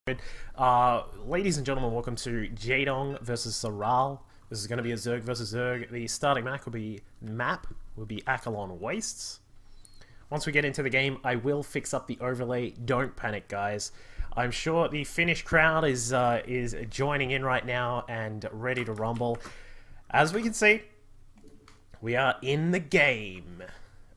Ladies and gentlemen, welcome to Jaedong versus Serral. This is going to be a Zerg versus Zerg. The starting map will be Akalon Wastes. Once we get into the game, I will fix up the overlay. Don't panic, guys. I'm sure the Finnish crowd is joining in right now and ready to rumble. As we can see, we are in the game.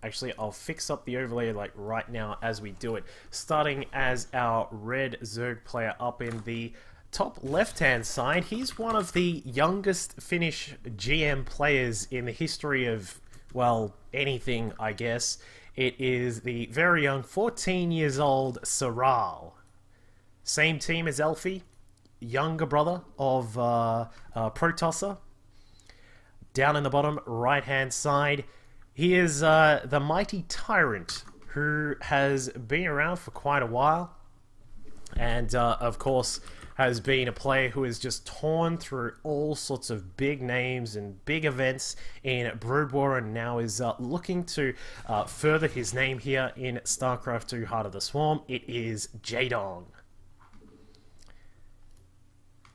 Actually, I'll fix up the overlay like right now as we do it. Starting as our red Zerg player up in the top left-hand side. He's one of the youngest Finnish GM players in the history of, well, anything, I guess. It is the very young 14 years old Serral. Same team as Elfie, younger brother of Protosser. Down in the bottom right-hand side, he is the mighty Tyrant, who has been around for quite a while, and of course has been a player who has just torn through all sorts of big names and big events in Brood War, and now is looking to further his name here in Starcraft 2 Heart of the Swarm. It is Jaedong.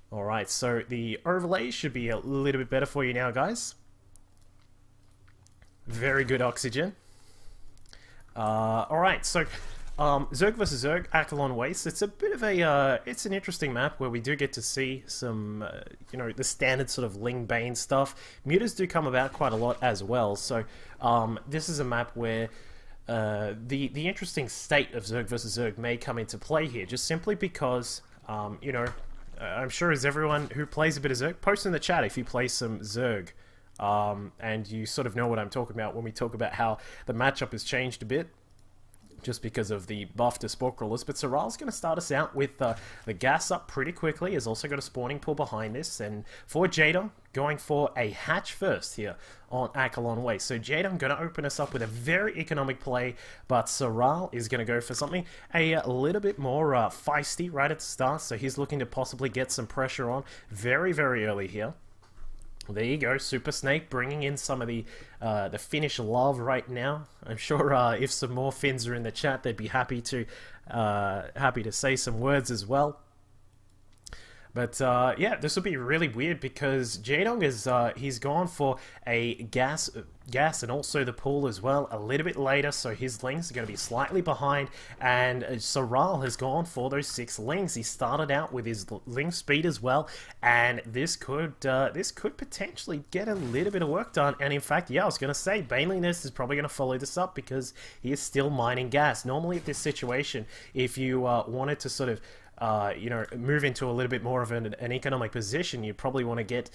Alright, so the overlay should be a little bit better for you now, guys. Very good oxygen. Alright, so Zerg vs Zerg, Akalon Wastes. It's a bit of a, it's an interesting map where we do get to see some, you know, the standard sort of Ling Bane stuff. Mutas do come about quite a lot as well, so this is a map where the interesting state of Zerg vs Zerg may come into play here, just simply because, you know, I'm sure as everyone who plays a bit of Zerg, post in the chat if you play some Zerg. And you sort of know what I'm talking about when we talk about how the matchup has changed a bit just because of the buff to Spore Crawlers. But Serral's going to start us out with the gas up pretty quickly. He's also got a spawning pool behind this. And for Jaedong, going for a hatch first here on Akalon Waste. So Jaedong going to open us up with a very economic play, but Serral is going to go for something a little bit more feisty right at the start. So he's looking to possibly get some pressure on very, very early here. There you go, Super Snake bringing in some of the Finnish love right now. I'm sure if some more Finns are in the chat, they'd be happy to say some words as well. But yeah, this will be really weird because Jaedong is he's gone for a gas and also the pool as well a little bit later, so his lings are going to be slightly behind, and Serral has gone for those 6 lings. He started out with his ling speed as well, and this could potentially get a little bit of work done. And in fact, yeah, I was going to say Baneliness is probably going to follow this up because he is still mining gas. Normally at this situation, if you wanted to sort of you know, move into a little bit more of an economic position, you probably want to get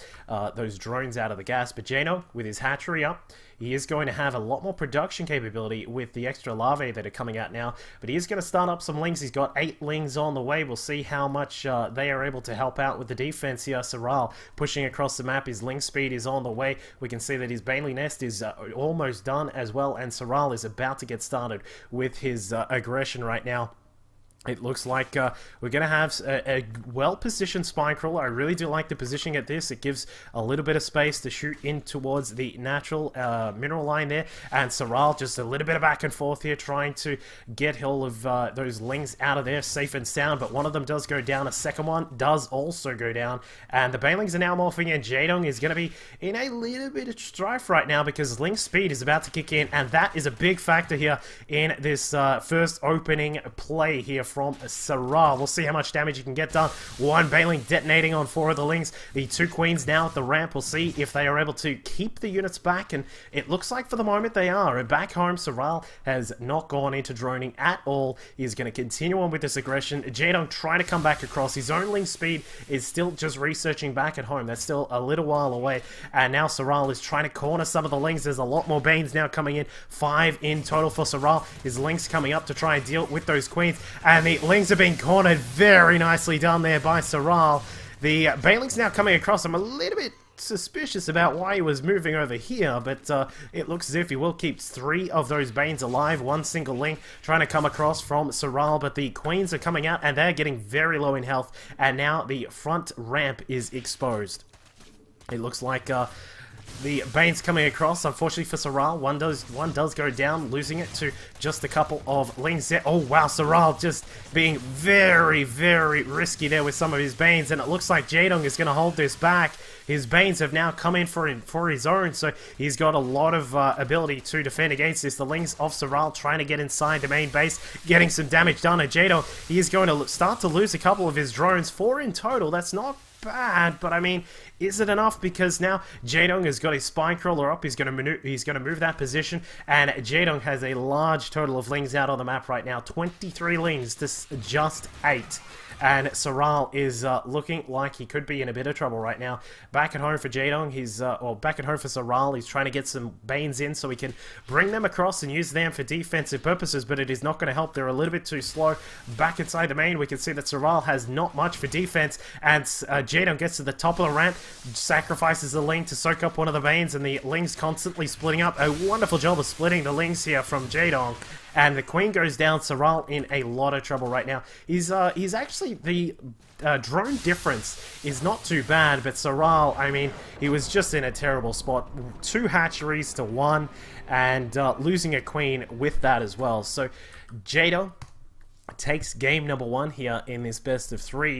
those drones out of the gas. But Jaedong, with his hatchery up, he is going to have a lot more production capability with the extra larvae that are coming out now. But he is going to start up some lings. He's got 8 lings on the way. We'll see how much they are able to help out with the defense here. Serral pushing across the map. His ling speed is on the way. We can see that his Baneley Nest is almost done as well. And Serral is about to get started with his aggression right now. It looks like we're going to have a well-positioned spine crawler. I really do like the positioning at this. It gives a little bit of space to shoot in towards the natural mineral line there. And Serral just a little bit of back and forth here, trying to get all of those lings out of there safe and sound. But one of them does go down. A second one does also go down. And the banelings are now morphing, and Jaedong is going to be in a little bit of strife right now because ling speed is about to kick in. And that is a big factor here in this first opening play here from Serral. We'll see how much damage you can get done. 1 Baneling detonating on 4 of the lings. The 2 queens now at the ramp. We'll see if they are able to keep the units back, and it looks like for the moment they are. And back home, Serral has not gone into droning at all. He's going to continue on with this aggression. Jaedong trying to come back across. His own ling speed is still just researching back at home. That's still a little while away. And now Serral is trying to corner some of the lings. There's a lot more Banes now coming in. 5 in total for Serral. His lings coming up to try and deal with those queens. And the lings are being cornered. Very nicely done there by Serral. The Banelings now coming across. I'm a little bit suspicious about why he was moving over here, but it looks as if he will keep 3 of those Banes alive. 1 single link trying to come across from Serral, but the Queens are coming out and they're getting very low in health, and now the front ramp is exposed. It looks like The Bane's coming across, unfortunately for Serral. One does go down, losing it to just a couple of Lings there. Oh wow, Serral just being very, very risky there with some of his Banes, and it looks like Jaedong is going to hold this back. His Banes have now come in for his own, so he's got a lot of ability to defend against this. The Lings of Serral trying to get inside the main base, getting some damage done. And Jaedong, he is going to start to lose a couple of his drones. 4 in total, that's not bad, but I mean, is it enough? Because now Jaedong has got his spine crawler up. He's going to move that position, and Jaedong has a large total of Lings out on the map right now. 23 Lings to just 8. And Serral is looking like he could be in a bit of trouble right now. Back at home for Jaedong, or back at home for Serral, he's trying to get some Banes in so he can bring them across and use them for defensive purposes, but it is not going to help. They're a little bit too slow. Back inside the main, we can see that Serral has not much for defense, and Jaedong gets to the top of the ramp, sacrifices the Ling to soak up one of the Banes, and the Ling's constantly splitting up. A wonderful job of splitting the Lings here from Jaedong. And the Queen goes down. Serral in a lot of trouble right now. He's actually, the drone difference is not too bad, but Serral, I mean, he was just in a terrible spot. 2 hatcheries to 1, and losing a Queen with that as well. So Jaedong takes game number 1 here in this best of 3.